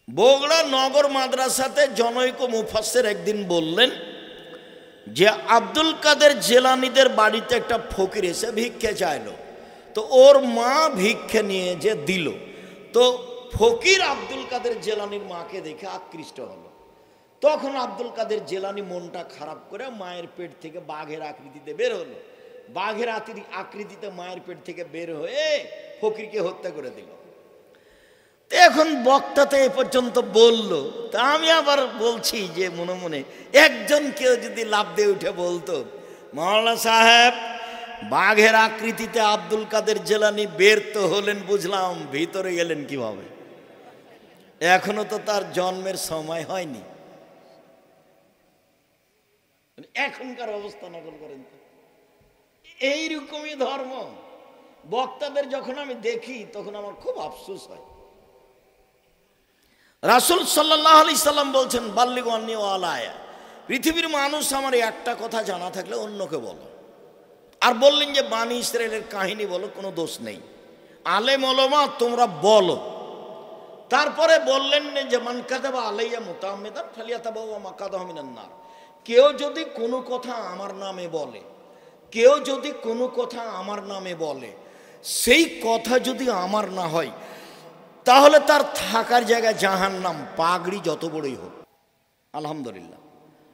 বগুড়া নগর মাদ্রাসাতে জনৈক মুফাসসির একদিন বললেন যে আব্দুল কাদের জিলানীদের বাড়িতে একটা ফকির এসে ভিক্ষে চাইলো, তো ওর মা ভিক্ষে নিয়ে যে দিল, তো ফকির আব্দুল কাদের জিলানীর মাকে দেখে আকৃষ্ট হলো। তখন আব্দুল কাদের জিলানী মনটা খারাপ করে মায়ের পেট থেকে বাঘের আকৃতিতে বের হলো। বাঘের আকৃতিতে মায়ের পেট থেকে বের হয়ে ফকিরকে হত্যা করে দিল। এখন বক্তাতে এ পর্যন্ত বলল, তা আমি আবার বলছি যে মনে মনে একজন কেউ যদি লাফ দিয়ে উঠে বলতো, মাওলানা সাহেব বাঘের আকৃতিতে আব্দুল কাদের জিলানী বের তো হলেন বুঝলাম, ভিতরে গেলেন কিভাবে? এখনো তো তার জন্মের সময় হয়নি। এখনকার অবস্থা নকল করেন তো। এইরকমই ধর্ম। বক্তাদের যখন আমি দেখি তখন আমার খুব আফসোস হয়। রাসূল সাল্লাল্লাহু আলাইহি সাল্লাম বলছেন, বাল্লিগু আন্নী ওয়ালা আয়া, পৃথিবীর মানুষ আমার একটা কথা জানা থাকলে অন্যকে বলো। আর বললেন যে বানি ইসরায়েলের কাহিনী বলো, কোনো দোষ নেই, আলেম ওলামা তোমরা বলো। তারপরে বললেন যে মান কাযাবা আলাইয়া মুতাআম্মিদান ফালিয়াতাবাওয়া মাকাদাহু মিনান নার, কেউ যদি কোনো কথা আমার নামে বলে, কেউ যদি কোনো কথা আমার নামে বলে, সেই কথা যদি আমার না হয় তাহলে তার থাকার জায়গায় জাহান্নাম, পাগড়ি যত বড়ই হোক। আলহামদুলিল্লাহ,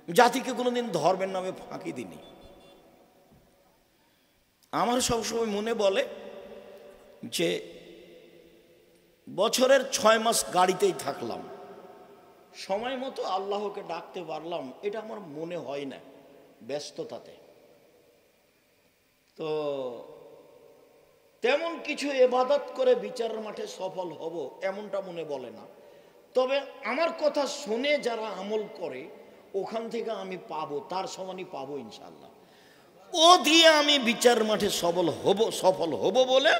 জাতিকে কোনোদিন ধর্মের নামে ফাঁকি দিনি। আমার সবসময় মনে বলে যে বছরের 6 মাস গাড়িতেই থাকলাম, সময় মতো আল্লাহকে ডাকতে পারলাম, এটা আমার মনে হয় না ব্যস্ততাতে। তো তেমন কিছু ইবাদত করে বিচারের মাঠে সফল হব এমনটা মনে বলে না। তবে আমার কথা শুনে যারা আমল করে ওখান থেকে আমি পাবো, তার সমানই পাবো ইনশাআল্লাহ। ও দিয়ে আমি বিচারের মাঠে সফল হব বলে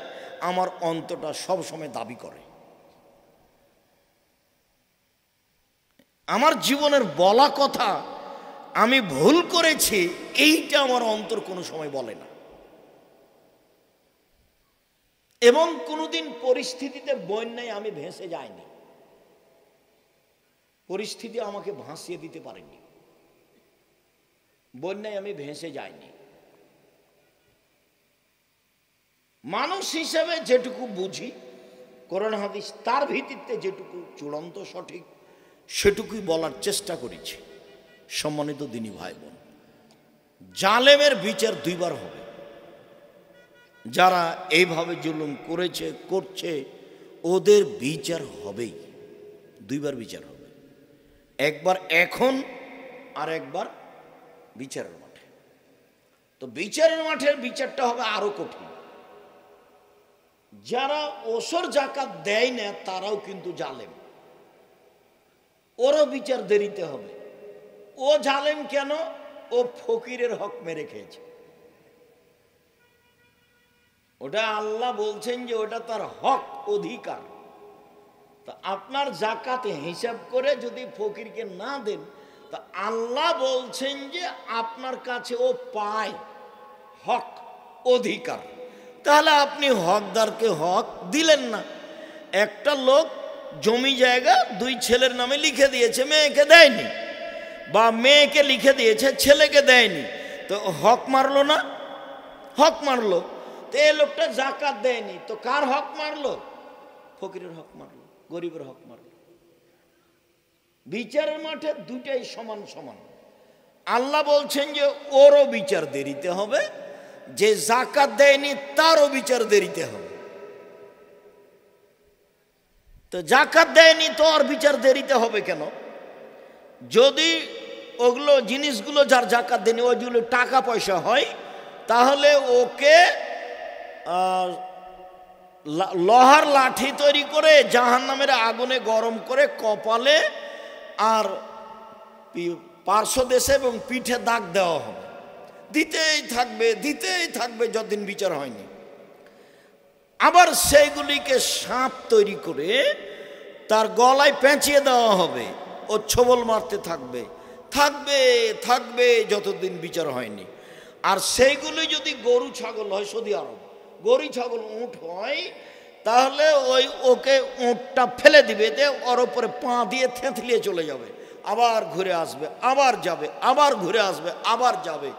আমার অন্তরটা সবসময় দাবি করে। আমার জীবনের বলা কথা আমি ভুল করেছি এইটা আমার অন্তর কোনো সময় বলে না। এবং কোনোদিন পরিস্থিতিতে বন্যায় আমি ভেসে যাইনি, পরিস্থিতি আমাকে ভাসিয়ে দিতে পারেনি, বন্যায় আমি ভেসে যাইনি। মানুষ হিসেবে যেটুকু বুঝি কোরআন হাদিস তার ভিত্তিতে যেটুকু চূড়ান্ত সঠিক সেটুকুই বলার চেষ্টা করেছি। সম্মানিত দিনী ভাই বোন, জালেমের বিচার দুইবার হবে। যারা এইভাবে জুলুম করেছে করছে ওদের বিচার হবেই, দুইবার বিচার হবে, একবার এখন আর একবার বিচারের মাঠে। তো বিচারের মাঠের বিচারটা হবে আরো কঠিন। যারা ওসর জাকাত দেয় না তারাও কিন্তু জালেম, ওরও বিচার দেরিতে হবে। ও জালেম কেন? ও ফকিরের হক মেরে খেয়েছে। ওটা আল্লাহ বলছেন যে ওটা তার হক, অধিকার। তা আপনার জাকাত হিসাব করে যদি ফকিরকে না দেন, তা আল্লাহ বলছেন যে আপনার কাছে ও পায় হক, অধিকার। তাহলে আপনি হকদারকে হক দিলেন না। একটা লোক জমি জায়গা 2 ছেলের নামে লিখে দিয়েছে, মেয়েকে দেয়নি, বা মেয়েকে লিখে দিয়েছে ছেলেকে দেয়নি, তো হক মারলো না? হক মারলো। তো এই লোকটা জাকাত দেয়নি, তো কার হক মারলো? ফকিরের হক মারলো, গরিবের হক মারলো। বিচারের মাঠে দুটাই সমান সমান। আল্লাহ বলছেন যে ওরও বিচার দেরিতে হবে, যে জাকাত দেয়নি তারও বিচার দেরিতে হবে। তো জাকাত দেয়নি তো আর বিচার দেরিতে হবে কেন? যদি ওগুলো জিনিসগুলো যার জাকাত দেয়নি ওইগুলো টাকা পয়সা হয়, তাহলে ওকে লোহার লাঠি তৈরি করে জাহান্নামের আগুনে গরম করে কপালে আর পার্শ্বদেশে এবং পিঠে দাগ দেওয়া হবে, দিতেই থাকবে যতদিন বিচার হয়নি। আবার সেইগুলিকে সাপ তৈরি করে তার গলায় পেঁচিয়ে দেওয়া হবে, ও ছোবল মারতে থাকবে যতদিন বিচার হয়নি। আর সেইগুলি যদি গরু ছাগল হয়, সৌদি আরব গরু ছাগল উট হয়, তাহলে ওই ওকে উঁটটা ফেলে দিবে, যে ওর ওপরে পা দিয়ে থেঁতলিয়ে চলে যাবে, আবার ঘুরে আসবে, আবার যাবে, আবার ঘুরে আসবে, আবার যাবে,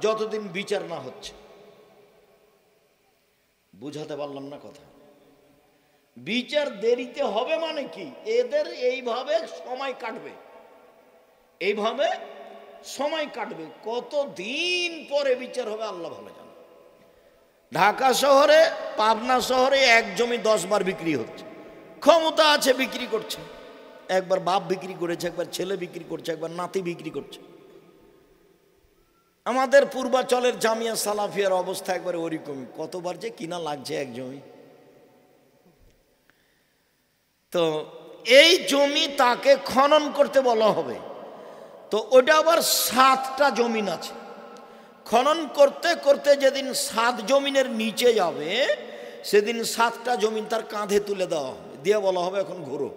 যতদিন বিচার না হচ্ছে। বুঝাতে পারলাম না কথা? বিচার দেরিতে হবে মানে কি, এদের এইভাবে সময় কাটবে, এইভাবে সময় কাটবে। কতদিন পরে বিচার হবে আল্লাহ ভালো জানে। ঢাকা শহরে, পাবনা শহরে এক জমি 10 বার বিক্রি হচ্ছে। ক্ষমতা আছে, বিক্রি করছে। একবার বাপ বিক্রি করেছে, একবার ছেলে বিক্রি করছে, একবার নাতি বিক্রি করছে। আমাদের পূর্বাচলের জামিয়া সালাফিয়ার অবস্থা একবার ওরকমই, কতবার যে কিনা লাগছে এক জমি। তো এই জমি তাকে খনন করতে বলা হবে, তো ওটা আবার 7টা জমিন আছে। খনন করতে করতে যেদিন 7 জমিনের নিচে যাবে, সেদিন 7টা জমিন তার কাঁধে তুলে দেওয়া হবে, দিয়ে বলা হবে এখন ঘুরো।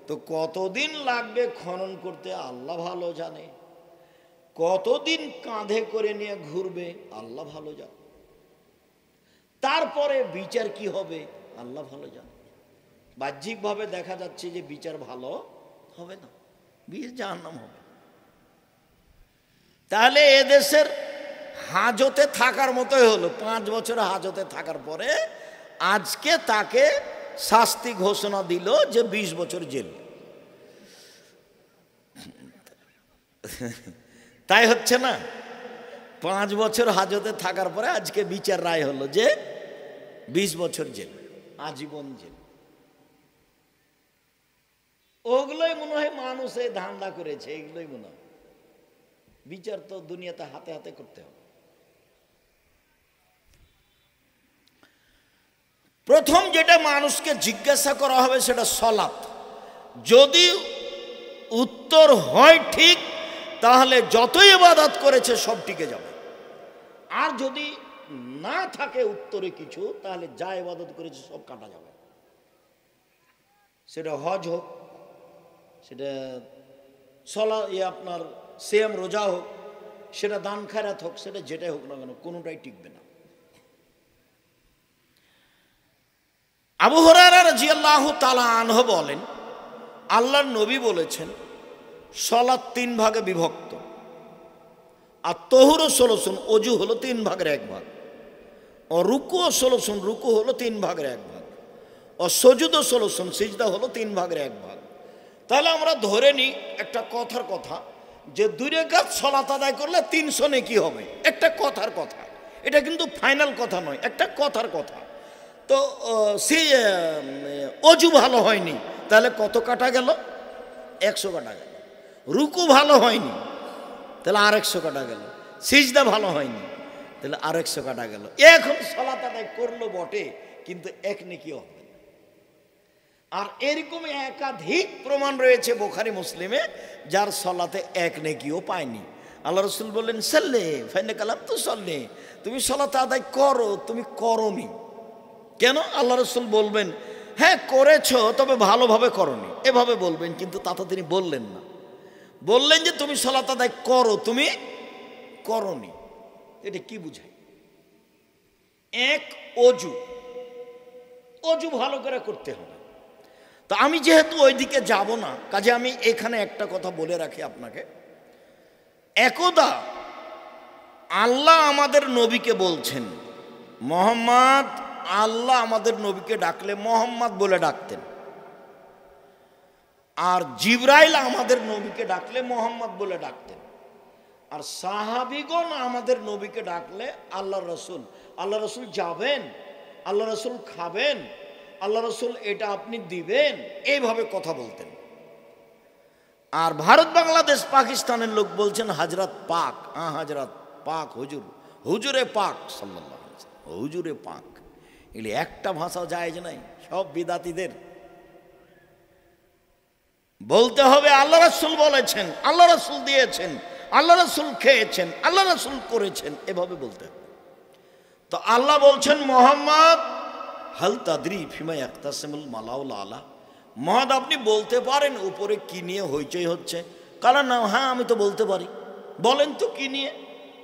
তো কতদিন লাগবে খনন করতে আল্লাহ ভালো জানে, কতদিন কাঁধে করে নিয়ে ঘুরবে আল্লাহ ভালো জানে, তারপরে বিচার কি হবে আল্লাহ ভালো জানে। বাহ্যিকভাবে দেখা যাচ্ছে যে বিচার ভালো হবে না, বিচার জাহান্নাম হবে। তাহলে এদেশের হাজতে থাকার মতোই হলো। 5 বছর হাজতে থাকার পরে আজকে তাকে শাস্তি ঘোষণা দিল যে 20 বছর জেল। তাই হচ্ছে না? 5 বছর হাজতে থাকার পরে আজকে বিচার রায় হলো যে 20 বছর জেল, আজীবন জেল। ওগুলোই মনে হয় মানুষ এই ধান্দা করেছে, এগুলোই মনে হয়। বিচার তো দুনিয়াতে হাতে হাতে করতে হবে। প্রথম যেটা মানুষকে জিজ্ঞাসা করা হবে সেটা সলাত। যদি উত্তর হয় ঠিক, তাহলে যতই ইবাদত করেছে সব টিকে যাবে। আর যদি না থাকে উত্তরে কিছু, তাহলে যা ইবাদত করেছে সব কাটা যাবে। সেটা হজ হোক, সেটা আপনার সিয়াম রোজা হোক, সেটা দান খায়রাত হোক, সেটা যেটাই হোক না কেন, কোনোটাই টিকবে না। আবু হুরায়রা রাদিয়াল্লাহু তাআলা আনহু বলেন, আল্লাহর নবী বলেছেন সালাত 3 ভাগে বিভক্ত, আর তহুর 16 অজু হলো 3 ভাগের 1 ভাগ, ও রুকু 16 রুকু হলো 3 ভাগের 1 ভাগ, ও সজুদ 16 সিজদা হলো 3 ভাগের 1 ভাগ। তাহলে আমরা ধরে নিই একটা কথার কথা, যে 2 রাকাত সালাত আদায় করলে 300 নেকি হবে। একটা কথার কথা, এটা কিন্তু ফাইনাল কথা নয়, একটা কথার কথা। তো সে অজু ভালো হয়নি, তাহলে কত কাটা গেল? 100 কাটা গেল। রুকু ভালো হয়নি, তাহলে আর 100 কাটা গেল। সিজদা ভালো হয়নি, তাহলে আর 100 কাটা গেল। এখন সালাত আদায় করলো বটে, কিন্তু 1 নেকিও হবে না। আর এরকম একাধিক প্রমাণ রয়েছে বুখারী মুসলিমে, যার সালাতে 1 নেকিও পায়নি। আল্লাহ রাসূল বললেন, সাল্লে ফাইন্না কালাম তু সাল্লে, তুমি সালাত আদায় করো, তুমি করোনি কেন? আল্লাহ রাসূল বলবেন, হ্যাঁ করেছো, তবে ভালোভাবে করোনি, এভাবে বলবেন। কিন্তু তা তো তিনি বললেন না, বললেন যে তুমি সালাত আদায় করো, তুমি করোনি। এটা কি বুঝায়? এক, অজু, অজু ভালো করে করতে হবে। তো আমি যেহেতু ওইদিকে যাব না, কাজে আমি এখানে একটা কথা বলে রাখি আপনাকে। একদা আল্লাহ আমাদের নবীকে বলছেন, মোহাম্মদ, আল্লাহ আমাদের নবীকে ডাকলে মোহাম্মদ বলে ডাকতেন, আর জিবরাইল আমাদের নবীকে ডাকলে মোহাম্মদ বলে ডাকতেন, আর সাহাবীগণ আমাদের নবীকে ডাকলে আল্লাহ রসুল। আল্লাহ রসুল যাবেন, আল্লাহ রসুল খাবেন, আল্লাহ রসুল এটা আপনি দিবেন, এইভাবে কথা বলতেন। আর ভারত, বাংলাদেশ, পাকিস্তানের লোক বলছেন হাজরাত পাক, হাজরাত পাক, হুজুর, হুজুরে পাক সাল্লাল্লাহু আলাইহি ওয়াসাল্লাম, হুজুরে পাক। এগুলি একটা ভাষাও জায়েজ নাই, সব বিদাতীদের। বলতে হবে আল্লাহ রাসূল বলেছেন, আল্লাহ রাসূল দিয়েছেন, আল্লাহ রাসূল খেয়েছেন, আল্লাহ রাসূল করেছেন, এভাবে বলতে হবে। তো আল্লাহ বলছেন, মোহাম্মদ হাল তাদরি ফিমা ইয়াকতাসিমুল মালাউল আলা, মহাদ আপনি বলতে পারেন উপরে কি নিয়ে হইচই হচ্ছে? কারণ না, হ্যাঁ আমি তো বলতে পারি। বলেন তো কি নিয়ে?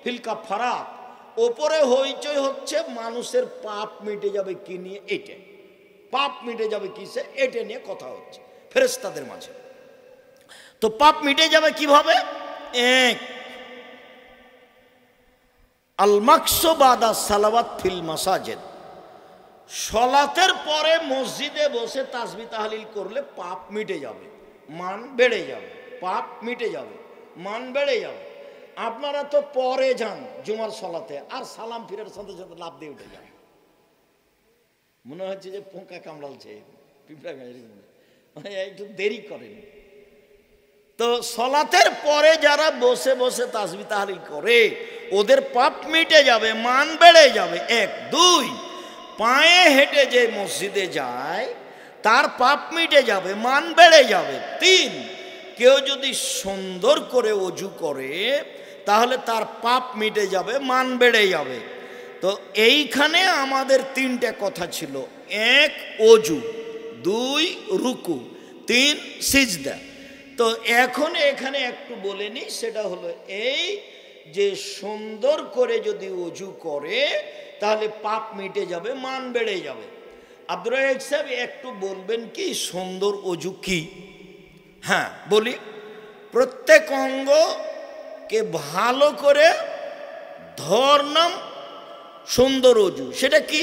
ফিল কাফারাত, ওপরে হইচই হচ্ছে মানুষের পাপ মিটে যাবে কি নিয়ে, এইটা পাপ মিটে যাবে কিসে, এটা নিয়ে কথা হচ্ছে ফেরেশতাদের মাঝে। তো পাপ মিটে যাবে কিভাবে? এক, আল মাকসু বাদা সালাওয়াত ফিল মাসাজিদ, সলাতের পরে মসজিদে বসে তাসবিহ তাহলিল করলে পাপ মিটে যাবে, মান বেড়ে যাবে, পাপ মিটে যাবে, মান বেড়ে যাবে। আপনারা তো পরে যান জুমার সলাতে, আর সালাম ফিরার সাথে সাথে লাফ দিয়ে উঠে যান, মনে হচ্ছে যে পোকা কামড়ালছে, পিঁপড়া মানে একটু দেরি করেন। তো সলাতের পরে যারা বসে বসে তাসবিহ তাহলিল করে ওদের পাপ মিটে যাবে, মান বেড়ে যাবে। এক। দুই, পায়ে হেঁটে যে মসজিদে যায় তার পাপ মিটে যাবে, মান বেড়ে যাবে। তিন, কেউ যদি সুন্দর করে অজু করে তাহলে তার পাপ মিটে যাবে, মান বেড়ে যাবে। তো এইখানে আমাদের তিনটে কথা ছিল। এক, অজু। দুই, রুকু। তিন, সিজদা। তো এখন এখানে একটু বলে নিই, সেটা হলো এই যে সুন্দর করে যদি অজু করে তাহলে পাপ মিটে যাবে, মান বেড়ে যাবে। আব্দুর রাজ্জাক সাহেব একটু বলবেন কি সুন্দর অজু কি? হ্যাঁ বলি, প্রত্যেক অঙ্গকে ভালো করে ধরলাম, সুন্দর অজু। সেটা কি?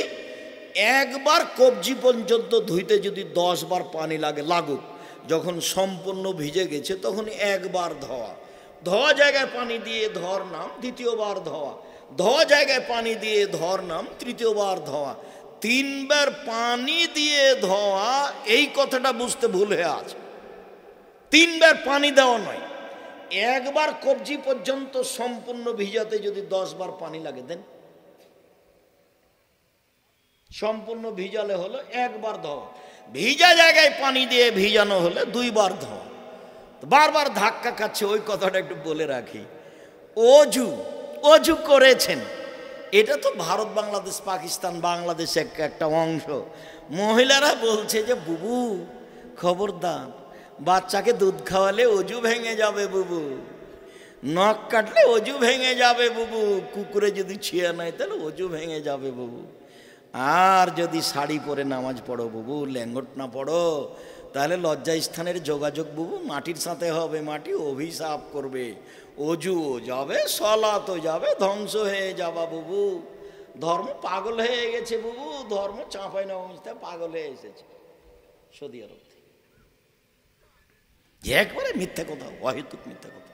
একবার কবজি পর্যন্ত ধুইতে যদি 10 বার পানি লাগুক, যখন সম্পূর্ণ ভিজে গেছে তখন একবার ধোয়া, ধোয়া জায়গায় পানি দিয়ে ধরলাম, দ্বিতীয়বার ধোয়া, ধোয়া জায়গায় পানি দিয়ে ধরলাম, তৃতীয়বার ধোয়া, 3 বার পানি দিয়ে ধোয়া। এই কথাটা বুঝতে ভুল হয়ে আছে। 3 বার পানি দেওয়া নয়, একবার কবজি পর্যন্ত সম্পূর্ণ ভিজাতে যদি 10 বার পানি লাগে দেন, সম্পূর্ণ ভিজালে হলো একবার ধোয়া। ভিজা জায়গায় পানি দিয়ে ভিজানো হলে 2 বার ধোয়া। বারবার ধাক্কা খাচ্ছে, ওই কথাটা একটু বলে রাখি। অজু করেছেন, এটা তো ভারত বাংলাদেশ পাকিস্তান বাংলাদেশ একটা অংশ। মহিলারা বলছে যে বুবু খবরদার, বাচ্চাকে দুধ খাওয়ালে অজু ভেঙে যাবে বুবু, নখ কাটলে অজু ভেঙে যাবে বুবু, কুকুরে যদি ছিঁড়ে নেয় তাহলে অজু ভেঙে যাবে বুবু, আর যদি শাড়ি পরে নামাজ পড়ো বুবু, ল্যাঙ্গট না পড়ো তাহলে লজ্জা স্থানের যোগাযোগ বুবু মাটির সাথে হবে, মাটি অভিশাপ করবে, অজুও যাবে, সলাতও যাবে, ধ্বংস হয়ে যাবা বুবু। ধর্ম পাগল হয়ে গেছে বুবু, ধর্ম চাঁপাই নবমিতে পাগল হয়ে এসেছে সৌদি আরব থেকে। একবারে মিথ্যা কথা, অহেতুক মিথ্যা কথা।